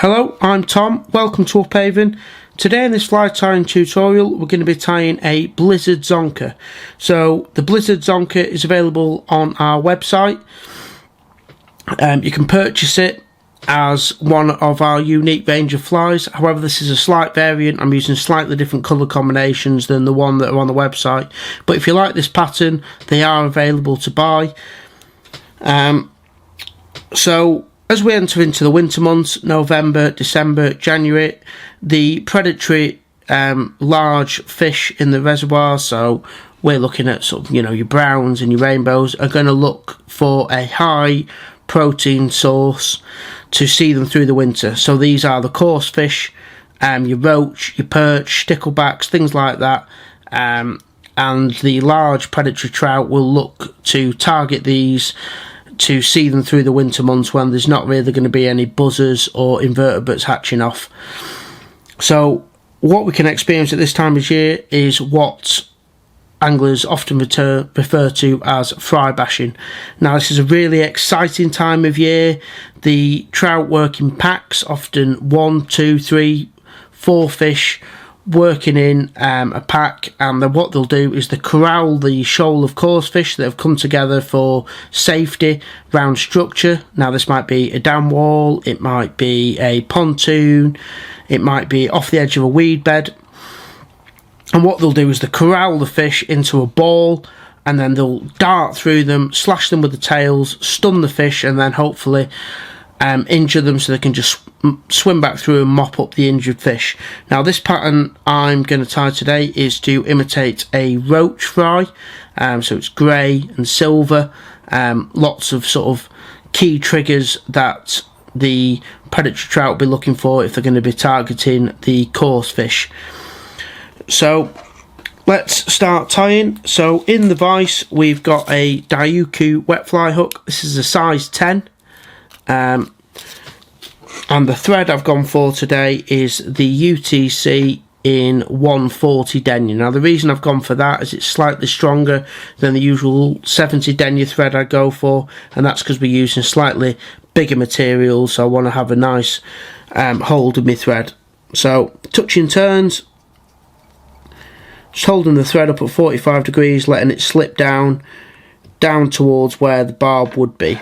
Hello, I'm Tom, welcome to Upavon. Today in this fly tying tutorial we're going to be tying a Blizzard Zonker. So the Blizzard Zonker is available on our website. You can purchase it as one of our unique range of flies. However, this is a slight variant. I'm using slightly different colour combinations than the one that are on the website. But if you like this pattern, they are available to buy. So as we enter into the winter months, November, December, January, the predatory large fish in the reservoir, so we're looking at sort of, your browns and your rainbows, are going to look for a high protein source to see them through the winter. So these are the coarse fish, your roach, your perch, sticklebacks, things like that. And the large predatory trout will look to target these to see them through the winter months when there's not really going to be any buzzers or invertebrates hatching off. So what we can experience at this time of year is what anglers often refer to as fry bashing. Now this is a really exciting time of year. The trout work in packs, often 1, 2, 3, 4 fish working in a pack, and then what they'll do is they corral the shoal of coarse fish that have come together for safety round structure. Now this might be a dam wall, it might be a pontoon, it might be off the edge of a weed bed, and what they'll do is they corral the fish into a ball, and then they'll dart through them, slash them with the tails, stun the fish, and then hopefully injure them so they can just swim back through and mop up the injured fish. Now this pattern I'm going to tie today is to imitate a roach fry, so it's grey and silver, lots of sort of key triggers that the predatory trout will be looking for if they're going to be targeting the coarse fish. So let's start tying. So in the vise we've got a DOHIKU wet fly hook. This is a size 10. And the thread I've gone for today is the UTC in 140 denier. Now the reason I've gone for that is it's slightly stronger than the usual 70 denier thread I go for, and that's because we're using slightly bigger material, so I want to have a nice hold of my thread. So touching turns, just holding the thread up at 45 degrees, letting it slip down towards where the barb would be,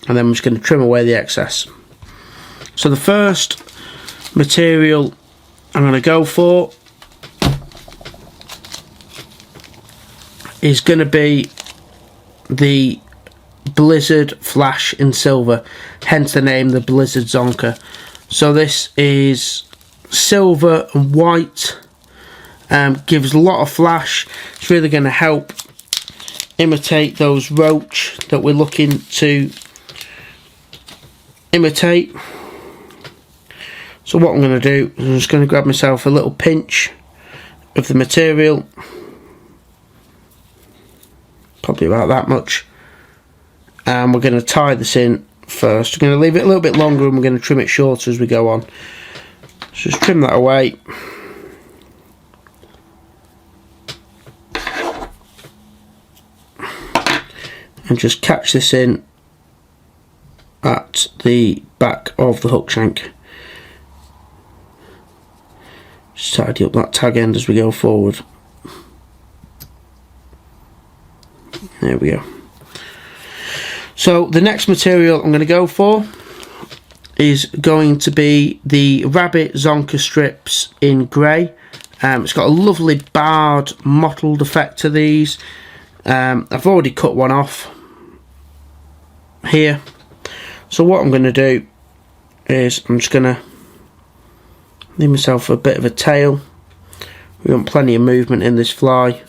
and then I'm just going to trim away the excess. So the first material I'm going to go for is going to be the Blizzard Flash in silver, hence the name the Blizzard Zonker. So this is silver and white, gives a lot of flash. It's really going to help imitate those roach that we're looking to imitate. So what I'm going to do is I'm just going to grab myself a little pinch of the material, probably about that much, and we're going to tie this in first. We're going to leave it a little bit longer and we're going to trim it shorter as we go on. So just trim that away. And just catch this in at the back of the hook shank. Just tidy up that tag end as we go forward. There we go. So the next material I'm going to go for is going to be the Rabbit Zonker strips in grey. It's got a lovely barred mottled effect to these. I've already cut one off here. So what I'm going to do is I'm just going to leave myself a bit of a tail. We want plenty of movement in this fly.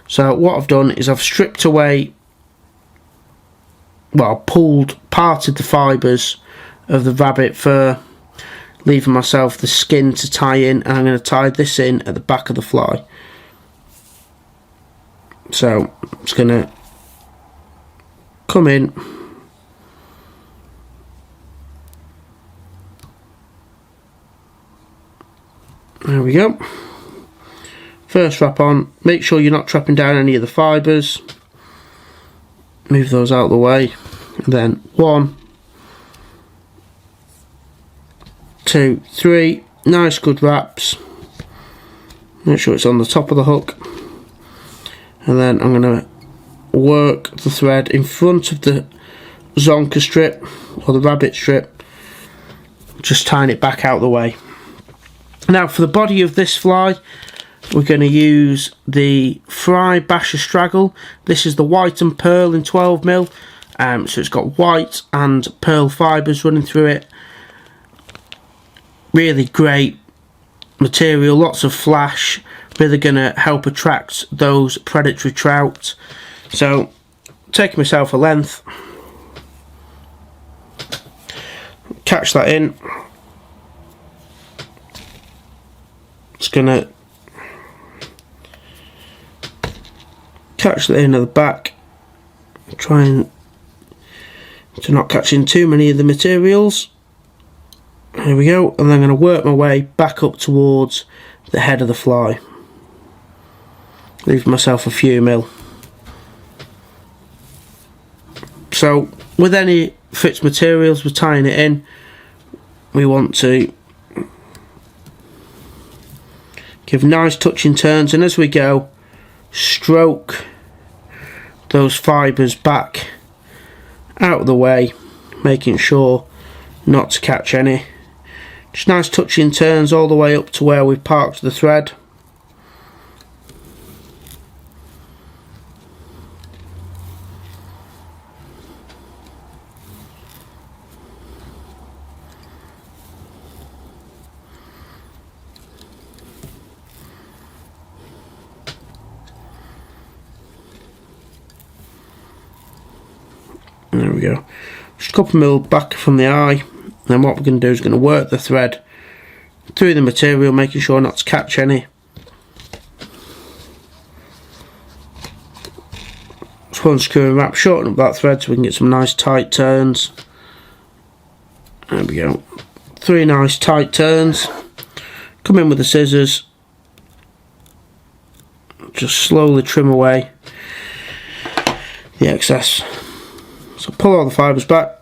So what I've done is I've stripped away, well, parted the fibres of the rabbit fur, leaving myself the skin to tie in, and I'm going to tie this in at the back of the fly. So I'm just going to come in, there we go. First wrap on, make sure you're not trapping down any of the fibres, move those out of the way, and then 1, 2, 3, nice good wraps. Make sure it's on the top of the hook, and then I'm going to work the thread in front of the Zonker strip or the rabbit strip, just tying it back out the way. Now for the body of this fly, we're going to use the Fry Basher Straggle. This is the white and pearl in 12mm, so it's got white and pearl fibres running through it. Really great material, lots of flash, really going to help attract those predatory trout. So taking myself a length, catch that in, just going to catch that in at the back, trying to not catch in too many of the materials. Here we go, and then I'm going to work my way back up towards the head of the fly. Leave myself a few mil. So with any fixed materials, we're tying it in. We want to give nice touching turns, and as we go, stroke those fibres back out of the way, making sure not to catch any. Just nice touching turns all the way up to where we've parked the thread. There we go. Just a couple mil back from the eye. Then what we're going to do is going to work the thread through the material, making sure not to catch any. Just one screw and wrap, shorten up that thread so we can get some nice tight turns. There we go. 3 nice tight turns. Come in with the scissors. Just slowly trim away the excess. So pull all the fibres back.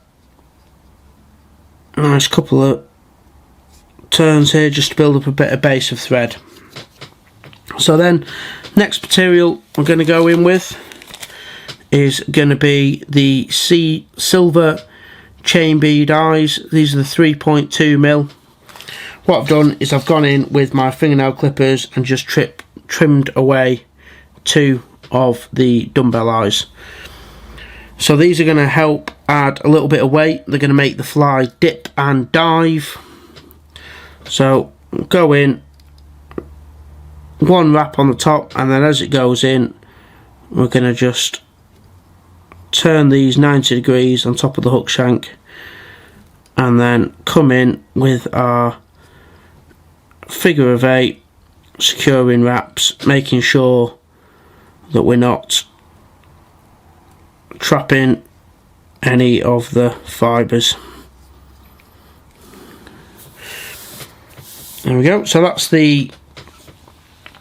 Nice couple of turns here just to build up a bit of base of thread. So then next material we're going to go in with is going to be the silver chain bead eyes. These are the 3.2mm. What I've done is I've gone in with my fingernail clippers and just trimmed away 2 of the dumbbell eyes. So these are going to help add a little bit of weight. They're going to make the fly dip and dive. So go in, 1 wrap on the top, and then as it goes in, we're going to just turn these 90 degrees on top of the hook shank, and then come in with our figure of 8 securing wraps, making sure that we're not trapping any of the fibres. There we go. So that's the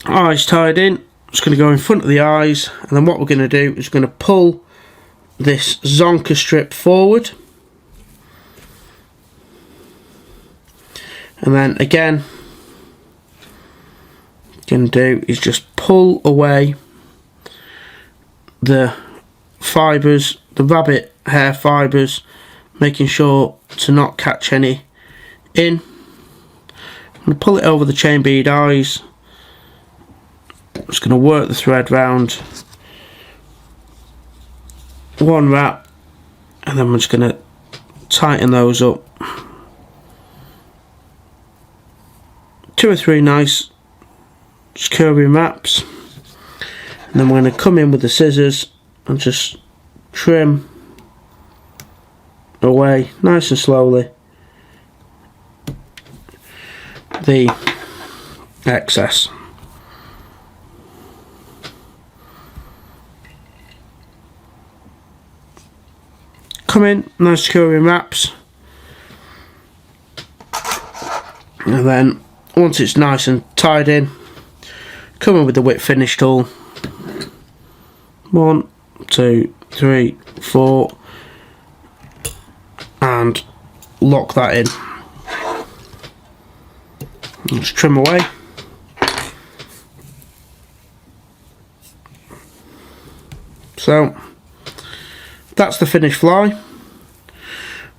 eyes tied in. It's going to go in front of the eyes, and then what we're going to do is going to pull this Zonker strip forward, and then again what we're going to do is just pull away the fibres, the rabbit hair fibres, making sure to not catch any in. I'm going to pull it over the chain bead eyes. I'm just going to work the thread round, 1 wrap, and then we're just going to tighten those up. 2 or 3 nice curving wraps, and then we're going to come in with the scissors and just trim away nice and slowly the excess. Come in, nice curving wraps, and then once it's nice and tied in, come in with the whip finish tool. 1, 2, 3, 4, and lock that in. Just trim away. So that's the finished fly.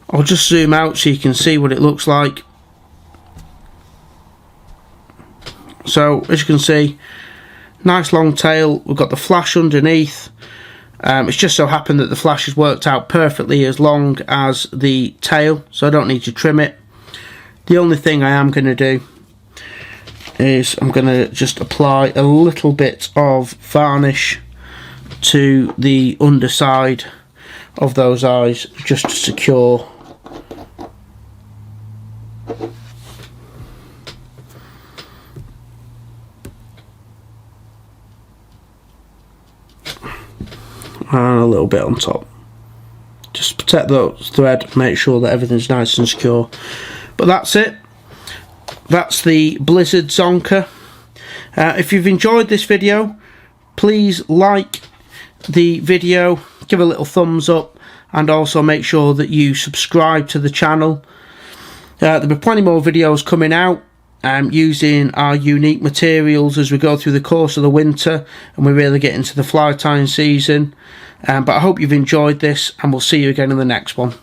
I'll just zoom out so you can see what it looks like. So as you can see, nice long tail. We've got the flash underneath. It's just so happened that the flash has worked out perfectly as long as the tail, so I don't need to trim it. The only thing I am going to do is I'm going to just apply a little bit of varnish to the underside of those eyes, just to secure and a little bit on top. Just protect those thread, make sure that everything's nice and secure. But that's it. That's the Blizzard Zonker. If you've enjoyed this video, please like the video, give a little thumbs up, and also make sure that you subscribe to the channel. There'll be plenty more videos coming out using our unique materials as we go through the course of the winter and we really get into the fly tying season. But I hope you've enjoyed this, and we'll see you again in the next one.